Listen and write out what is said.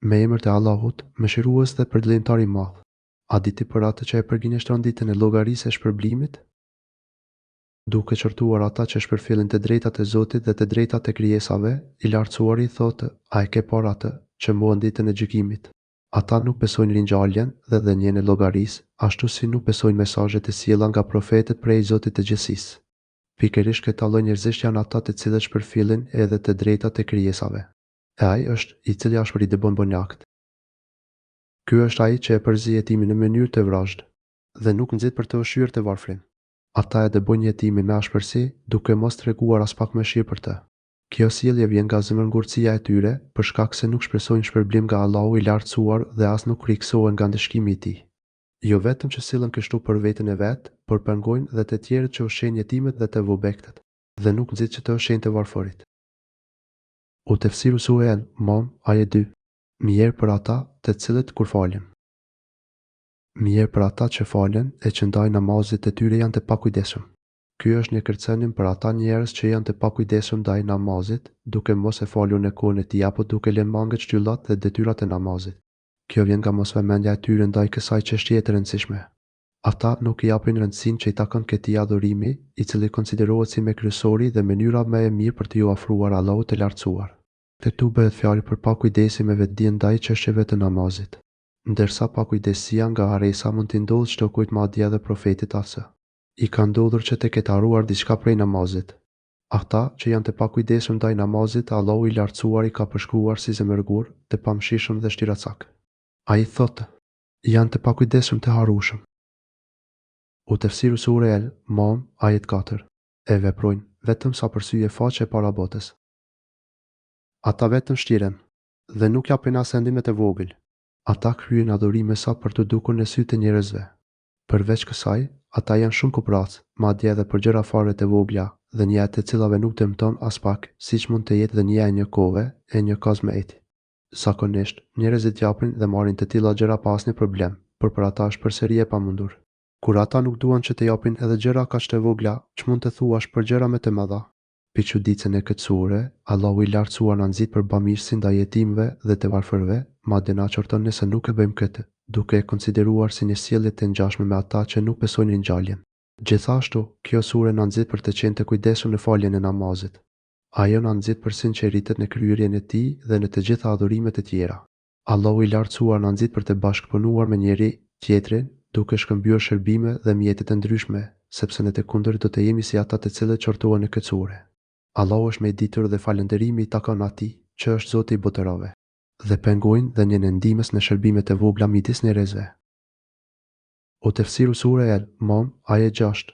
Me emër të Allahut, mëshirues dhe përditëtar i madh. A di ti për atë që e përgjigjështron ditën e llogarisë e shpërblimit? Duke qortuar ata që shpërfillin të drejtat e Zotit dhe të drejtat e krijesave, i lartësuari thotë: A e ke parë atë që mohon ditën e gjykimit? Ata nuk besojnë ringjalljen dhe dhënien e llogarisë, ashtu si nuk besojnë mesazhet e sjella nga profetët prej Zotit të gjithësisë. Pikërisht këta lloj njerëzish janë ata të cilët shpërfillin edhe të drejtat e krijesave. E ai është i cili ashpëri dëbon bonjakt. Ky është ai që e përzi jetimin në mënyrë të vrazhd dhe nuk nxit për të ushqyer të varfrin. Ata e dëbojnë jetimin me ashpërsi, duke mos treguar as pak mëshirë për të. Kjo sjellje vjen nga zemërngurtësia e tyre, për shkak se nuk shpresojnë shpërblim nga Allahu i lartësuar dhe as nuk friksohen nga ndëshkimi i tij. Jo vetëm që sillen kështu për veten e vet, por pengojnë dhe të tjerët që ushqejnë jetimet dhe të vobektet, dhe nuk nxit që të ushqejnë të varfërit. U tefsiru sure Al-Mom, ajet 2. Mirë për ata të cilët kur falen. Mirë për ata që falen e që ndaj namazit e tyre janë të pakujdesshëm. Ky është një kërcënim për ata njerëz që janë të pakujdesshëm ndaj namazit, duke mos e falur në kohën e tij apo duke lënë mangët shtyllat dhe detyrat e namazit. Kjo vjen nga mosvëmendja e tyre ndaj kësaj çështjeje të rëndësishme. Ata nuk i japin rëndësinë që i takon këtij adhurimi, i cili konsiderohet si më kryesori dhe mënyra më e mirë për të ju afruar Allahut të lartësuar. Këtu bëhet fjalë për pakujdesi me vetdi ndaj çështjeve të namazit. Ndërsa pakujdesia nga haresa mund t'i ndodhë çdo kujt, madje edhe profetit asë. I ka ndodhur që të ketë harruar diçka prej namazit. Ata që janë të pakujdesshëm ndaj namazit, Allahu i lartësuar i ka përshkruar si zemërgur, të pamshishëm dhe shtiracak. Ai thotë: janë të pakujdesshëm të harrueshëm. U tefsiru sure Al-Mom, ajet 4. E veprojnë vetëm sa për syje faqe para botës. Ata vetëm shtiren dhe nuk japin as sendimet e vogël. Ata kryejnë adhurime sa për të dukur në sy të njerëzve. Përveç kësaj, ata janë shumë kuprac, madje edhe për gjëra fare të vogla dhe një të cilave nuk dëmton as pak, siç mund të jetë dhënia e një kove e një kozmeti. Zakonisht, njerëzit japin dhe marrin të tilla gjëra pa asnjë problem, por për ata është përsëri e pamundur. Kur ata nuk duan që të japin edhe gjëra kaq të vogla, ç'mund të thuash për gjëra më të mëdha? Pikçuditsen e këtë sure, Allahu i lartësuar na nxit për bamirësi ndaj jetimëve dhe të varfërve, madje na qorton nëse nuk e bëjmë këtë, duke e konsideruar si një sjellje të ngjashme me ata që nuk besojnë ringjalljen. Gjithashtu, kjo sure na nxit për të qenë të kujdesshëm në faljen e namazit. Ajo na nxit për sinqeritet në kryerjen e tij dhe në të gjitha adhurimet e tjera. Allahu i lartësuar na nxit për të bashkëpunuar me njëri tjetrin, duke shkëmbyer shërbime dhe mjete të ndryshme, sepse në të kundërt do të jemi si ata të cilët qortohen në këtë sure. Allahu është më i ditur dhe falënderimi i takon atij, që është Zoti i botërave, dhe pengojnë dhe një ndihmës në shërbimet e vogla midis njerëzve. U tefsiru sure Al-Mom, ajet 6.